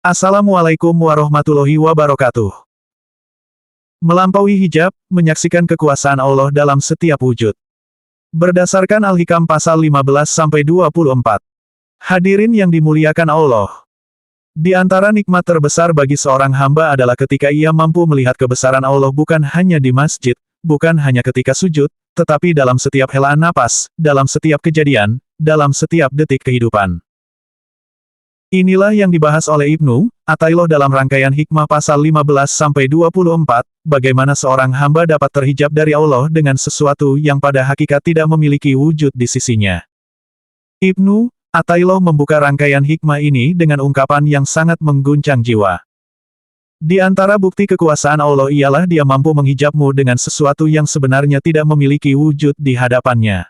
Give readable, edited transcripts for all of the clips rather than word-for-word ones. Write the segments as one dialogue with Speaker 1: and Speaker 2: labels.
Speaker 1: Assalamualaikum warahmatullahi wabarakatuh. Melampaui hijab, menyaksikan kekuasaan Allah dalam setiap wujud. Berdasarkan Al-Hikam pasal 15-24. Hadirin yang dimuliakan Allah. Di antara nikmat terbesar bagi seorang hamba adalah ketika ia mampu melihat kebesaran Allah bukan hanya di masjid, bukan hanya ketika sujud, tetapi dalam setiap helaan napas, dalam setiap kejadian, dalam setiap detik kehidupan. Inilah yang dibahas oleh Ibnu Athaillah dalam rangkaian hikmah pasal 15-24, bagaimana seorang hamba dapat terhijab dari Allah dengan sesuatu yang pada hakikat tidak memiliki wujud di sisinya. Ibnu Athaillah membuka rangkaian hikmah ini dengan ungkapan yang sangat mengguncang jiwa. Di antara bukti kekuasaan Allah ialah Dia mampu menghijabmu dengan sesuatu yang sebenarnya tidak memiliki wujud di hadapannya.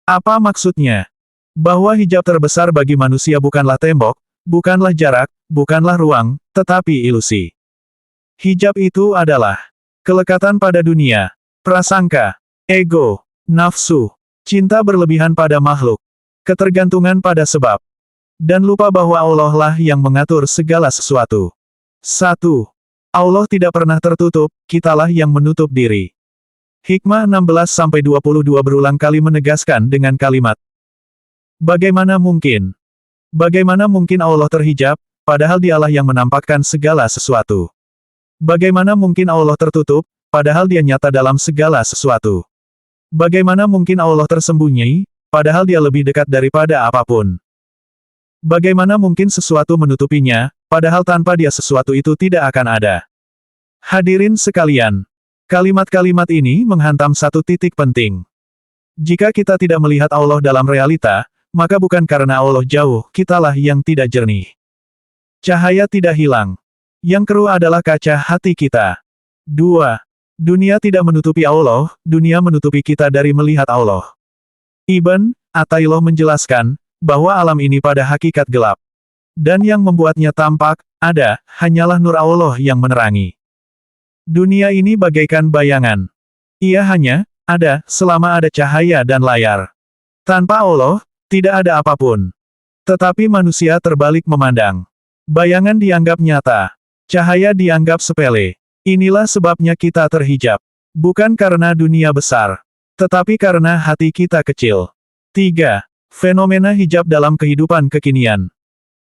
Speaker 1: Apa maksudnya? Bahwa hijab terbesar bagi manusia bukanlah tembok, bukanlah jarak, bukanlah ruang, tetapi ilusi. Hijab itu adalah kelekatan pada dunia, prasangka, ego, nafsu, cinta berlebihan pada makhluk, ketergantungan pada sebab, dan lupa bahwa Allah lah yang mengatur segala sesuatu. 1. Allah tidak pernah tertutup, kitalah yang menutup diri. Hikmah 16-22 berulang kali menegaskan dengan kalimat, bagaimana mungkin? Bagaimana mungkin Allah terhijab, padahal Dialah yang menampakkan segala sesuatu? Bagaimana mungkin Allah tertutup, padahal Dia nyata dalam segala sesuatu? Bagaimana mungkin Allah tersembunyi, padahal Dia lebih dekat daripada apapun? Bagaimana mungkin sesuatu menutupinya, padahal tanpa Dia sesuatu itu tidak akan ada? Hadirin sekalian, kalimat-kalimat ini menghantam satu titik penting. Jika kita tidak melihat Allah dalam realita, maka bukan karena Allah jauh, kitalah yang tidak jernih. Cahaya tidak hilang. Yang keruh adalah kaca hati kita. 2. Dunia tidak menutupi Allah, dunia menutupi kita dari melihat Allah. Ibn Athaillah menjelaskan, bahwa alam ini pada hakikat gelap. Dan yang membuatnya tampak, ada, hanyalah nur Allah yang menerangi. Dunia ini bagaikan bayangan. Ia hanya ada selama ada cahaya dan layar. Tanpa Allah, tidak ada apapun. Tetapi manusia terbalik memandang. Bayangan dianggap nyata. Cahaya dianggap sepele. Inilah sebabnya kita terhijab. Bukan karena dunia besar. Tetapi karena hati kita kecil. 3. Fenomena hijab dalam kehidupan kekinian.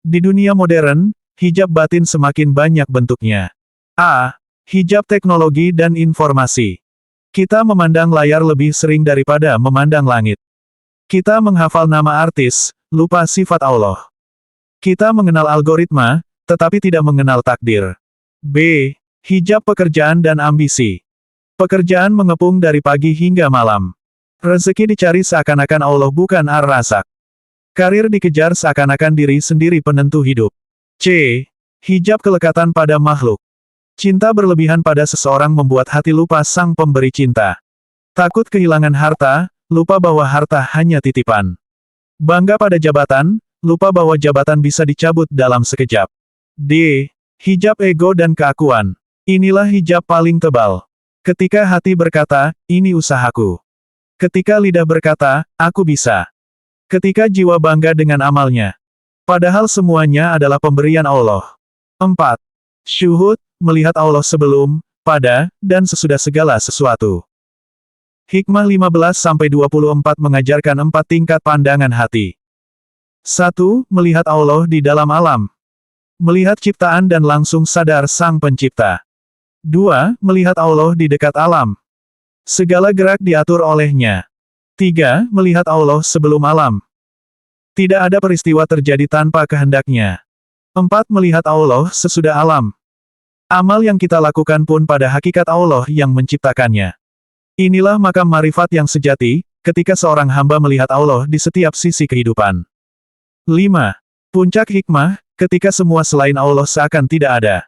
Speaker 1: Di dunia modern, hijab batin semakin banyak bentuknya. A. Hijab teknologi dan informasi. Kita memandang layar lebih sering daripada memandang langit. Kita menghafal nama artis, lupa sifat Allah. Kita mengenal algoritma, tetapi tidak mengenal takdir. B. Hijab pekerjaan dan ambisi. Pekerjaan mengepung dari pagi hingga malam. Rezeki dicari seakan-akan Allah bukan Ar-Razak. Karir dikejar seakan-akan diri sendiri penentu hidup. C. Hijab kelekatan pada makhluk. Cinta berlebihan pada seseorang membuat hati lupa sang pemberi cinta. Takut kehilangan harta, lupa bahwa harta hanya titipan. Bangga pada jabatan, lupa bahwa jabatan bisa dicabut dalam sekejap. D. Hijab ego dan keakuan. Inilah hijab paling tebal. Ketika hati berkata, ini usahaku. Ketika lidah berkata, aku bisa. Ketika jiwa bangga dengan amalnya. Padahal semuanya adalah pemberian Allah. 4. Syuhud, melihat Allah sebelum, pada, dan sesudah segala sesuatu. Hikmah 15-24 mengajarkan 4 tingkat pandangan hati. 1. Melihat Allah di dalam alam. Melihat ciptaan dan langsung sadar Sang Pencipta. 2. Melihat Allah di dekat alam. Segala gerak diatur olehnya. 3. Melihat Allah sebelum alam. Tidak ada peristiwa terjadi tanpa kehendaknya. 4. Melihat Allah sesudah alam. Amal yang kita lakukan pun pada hakikat Allah yang menciptakannya. Inilah makam marifat yang sejati, ketika seorang hamba melihat Allah di setiap sisi kehidupan. 5. Puncak hikmah, ketika semua selain Allah seakan tidak ada.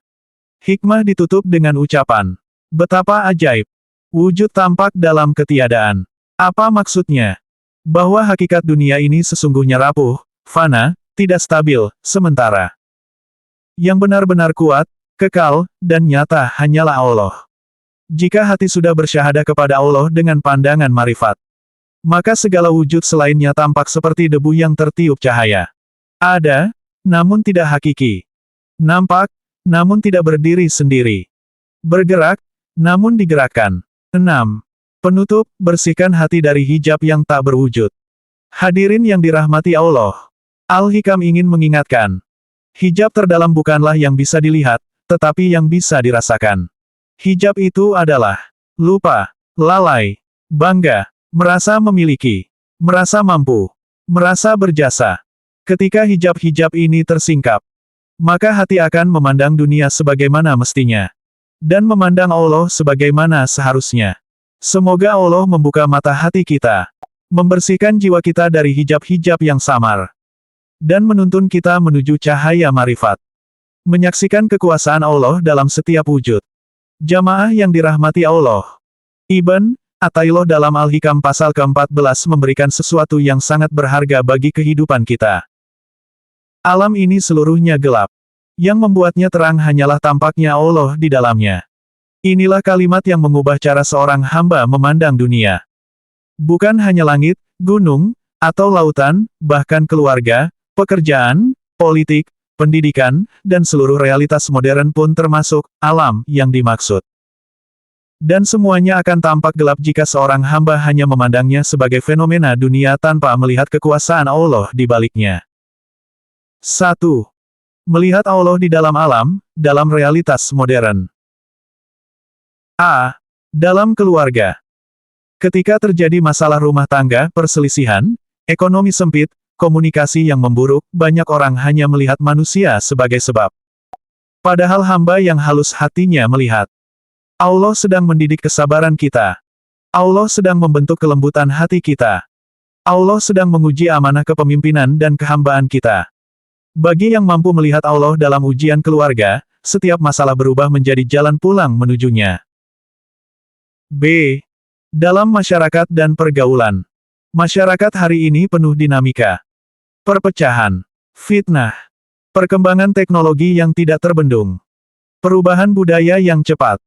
Speaker 1: Hikmah ditutup dengan ucapan, betapa ajaib. Wujud tampak dalam ketiadaan. Apa maksudnya? Bahwa hakikat dunia ini sesungguhnya rapuh, fana, tidak stabil, sementara. Yang benar-benar kuat, kekal, dan nyata hanyalah Allah. Jika hati sudah bersyahadah kepada Allah dengan pandangan marifat, maka segala wujud selainnya tampak seperti debu yang tertiup cahaya. Ada, namun tidak hakiki. Nampak, namun tidak berdiri sendiri. Bergerak, namun digerakkan. 6. Penutup, bersihkan hati dari hijab yang tak berwujud. Hadirin yang dirahmati Allah. Al-Hikam ingin mengingatkan. Hijab terdalam bukanlah yang bisa dilihat, tetapi yang bisa dirasakan. Hijab itu adalah lupa, lalai, bangga, merasa memiliki, merasa mampu, merasa berjasa. Ketika hijab-hijab ini tersingkap, maka hati akan memandang dunia sebagaimana mestinya. Dan memandang Allah sebagaimana seharusnya. Semoga Allah membuka mata hati kita. Membersihkan jiwa kita dari hijab-hijab yang samar. Dan menuntun kita menuju cahaya marifat. Menyaksikan kekuasaan Allah dalam setiap wujud. Jamaah yang dirahmati Allah. Ibn Athaillah dalam Al-Hikam pasal ke-14 memberikan sesuatu yang sangat berharga bagi kehidupan kita. Alam ini seluruhnya gelap. Yang membuatnya terang hanyalah tampaknya Allah di dalamnya. Inilah kalimat yang mengubah cara seorang hamba memandang dunia. Bukan hanya langit, gunung, atau lautan, bahkan keluarga, pekerjaan, politik, pendidikan, dan seluruh realitas modern pun termasuk alam yang dimaksud. Dan semuanya akan tampak gelap jika seorang hamba hanya memandangnya sebagai fenomena dunia tanpa melihat kekuasaan Allah di baliknya. 1. Melihat Allah di dalam alam, dalam realitas modern. A. Dalam keluarga. Ketika terjadi masalah rumah tangga, perselisihan, ekonomi sempit, komunikasi yang memburuk, banyak orang hanya melihat manusia sebagai sebab. Padahal hamba yang halus hatinya melihat. Allah sedang mendidik kesabaran kita. Allah sedang membentuk kelembutan hati kita. Allah sedang menguji amanah kepemimpinan dan kehambaan kita. Bagi yang mampu melihat Allah dalam ujian keluarga, setiap masalah berubah menjadi jalan pulang menujunya. B. Dalam masyarakat dan pergaulan. Masyarakat hari ini penuh dinamika. Perpecahan. Fitnah. Perkembangan teknologi yang tidak terbendung. Perubahan budaya yang cepat.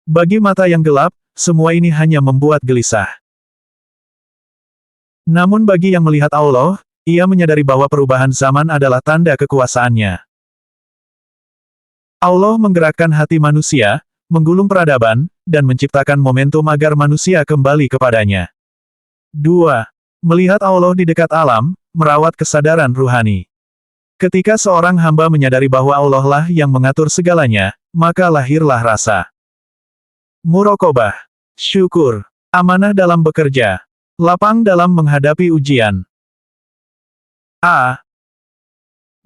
Speaker 1: Bagi mata yang gelap, semua ini hanya membuat gelisah. Namun bagi yang melihat Allah, ia menyadari bahwa perubahan zaman adalah tanda kekuasaannya. Allah menggerakkan hati manusia, menggulung peradaban, dan menciptakan momentum agar manusia kembali kepadanya. 2. Melihat Allah di dekat alam, merawat kesadaran ruhani. Ketika seorang hamba menyadari bahwa Allah lah yang mengatur segalanya, maka lahirlah rasa muraqabah, syukur, amanah dalam bekerja, lapang dalam menghadapi ujian. A.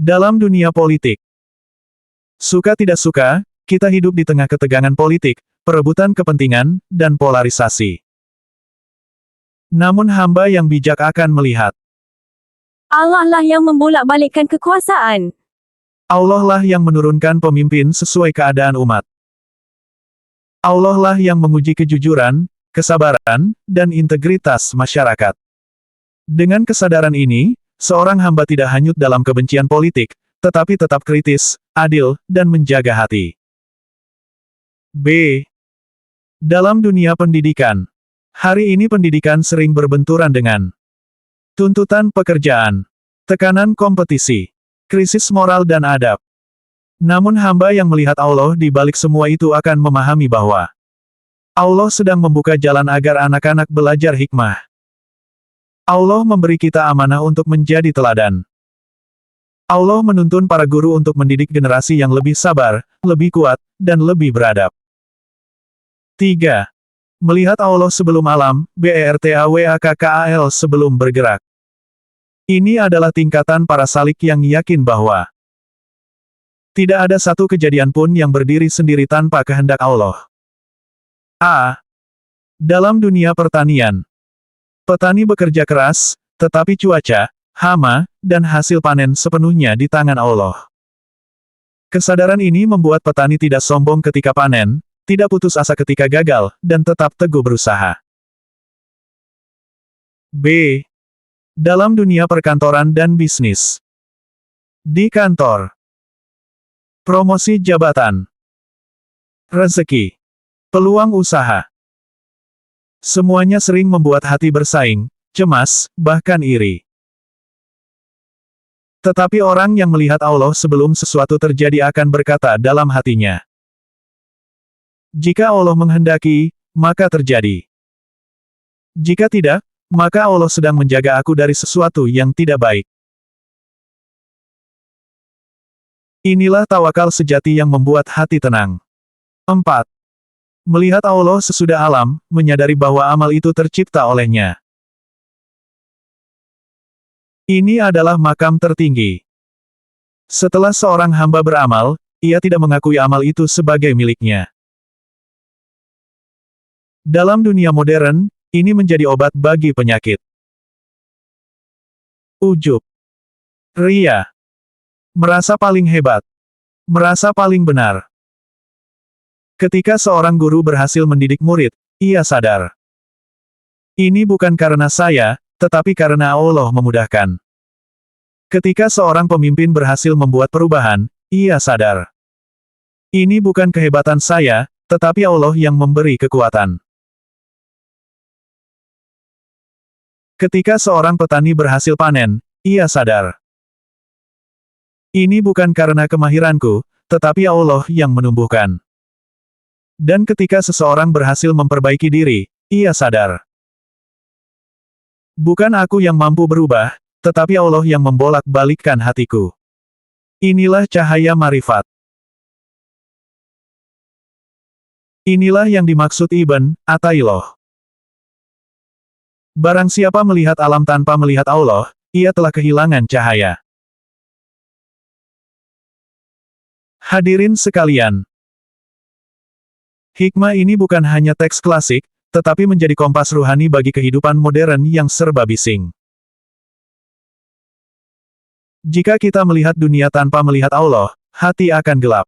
Speaker 1: Dalam dunia politik. Suka tidak suka, kita hidup di tengah ketegangan politik, perebutan kepentingan, dan polarisasi. Namun hamba yang bijak akan melihat.
Speaker 2: Allah lah yang membolak-balikkan kekuasaan.
Speaker 1: Allah lah yang menurunkan pemimpin sesuai keadaan umat. Allah lah yang menguji kejujuran, kesabaran, dan integritas masyarakat. Dengan kesadaran ini, seorang hamba tidak hanyut dalam kebencian politik, tetapi tetap kritis, adil, dan menjaga hati. B. Dalam dunia pendidikan. Hari ini pendidikan sering berbenturan dengan tuntutan pekerjaan, tekanan kompetisi, krisis moral dan adab. Namun hamba yang melihat Allah di balik semua itu akan memahami bahwa Allah sedang membuka jalan agar anak-anak belajar hikmah. Allah memberi kita amanah untuk menjadi teladan. Allah menuntun para guru untuk mendidik generasi yang lebih sabar, lebih kuat, dan lebih beradab. 3. Melihat Allah sebelum alam, BERTAWAKKAL sebelum bergerak. Ini adalah tingkatan para salik yang yakin bahwa tidak ada satu kejadian pun yang berdiri sendiri tanpa kehendak Allah. A. Dalam dunia pertanian. Petani bekerja keras, tetapi cuaca, hama, dan hasil panen sepenuhnya di tangan Allah. Kesadaran ini membuat petani tidak sombong ketika panen, tidak putus asa ketika gagal, dan tetap teguh berusaha. B. Dalam dunia perkantoran dan bisnis. Di kantor. Promosi jabatan. Rezeki. Peluang usaha. Semuanya sering membuat hati bersaing, cemas, bahkan iri. Tetapi orang yang melihat Allah sebelum sesuatu terjadi akan berkata dalam hatinya, jika Allah menghendaki, maka terjadi. Jika tidak, maka Allah sedang menjaga aku dari sesuatu yang tidak baik. Inilah tawakal sejati yang membuat hati tenang. 4. Melihat Allah sesudah alam, menyadari bahwa amal itu tercipta olehnya. Ini adalah makam tertinggi. Setelah seorang hamba beramal, ia tidak mengakui amal itu sebagai miliknya. Dalam dunia modern, ini menjadi obat bagi penyakit. Ujub. Ria. Merasa paling hebat. Merasa paling benar. Ketika seorang guru berhasil mendidik murid, ia sadar. Ini bukan karena saya, tetapi karena Allah memudahkan. Ketika seorang pemimpin berhasil membuat perubahan, ia sadar. Ini bukan kehebatan saya, tetapi Allah yang memberi kekuatan. Ketika seorang petani berhasil panen, ia sadar. Ini bukan karena kemahiranku, tetapi Allah yang menumbuhkan. Dan ketika seseorang berhasil memperbaiki diri, ia sadar. Bukan aku yang mampu berubah, tetapi Allah yang membolak-balikkan hatiku. Inilah cahaya marifat. Inilah yang dimaksud Ibn Athaillah. Barang siapa melihat alam tanpa melihat Allah, ia telah kehilangan cahaya. Hadirin sekalian, hikmah ini bukan hanya teks klasik, tetapi menjadi kompas ruhani bagi kehidupan modern yang serba bising. Jika kita melihat dunia tanpa melihat Allah, hati akan gelap.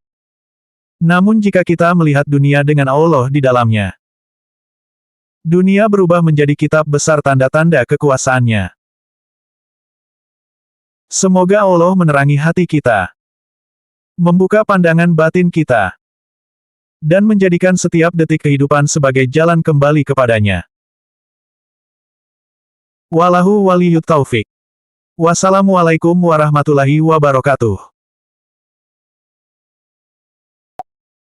Speaker 1: Namun jika kita melihat dunia dengan Allah di dalamnya, dunia berubah menjadi kitab besar tanda-tanda kekuasaannya. Semoga Allah menerangi hati kita, membuka pandangan batin kita, dan menjadikan setiap detik kehidupan sebagai jalan kembali kepadanya. Wallahu waliyut taufik. Wassalamualaikum warahmatullahi wabarakatuh.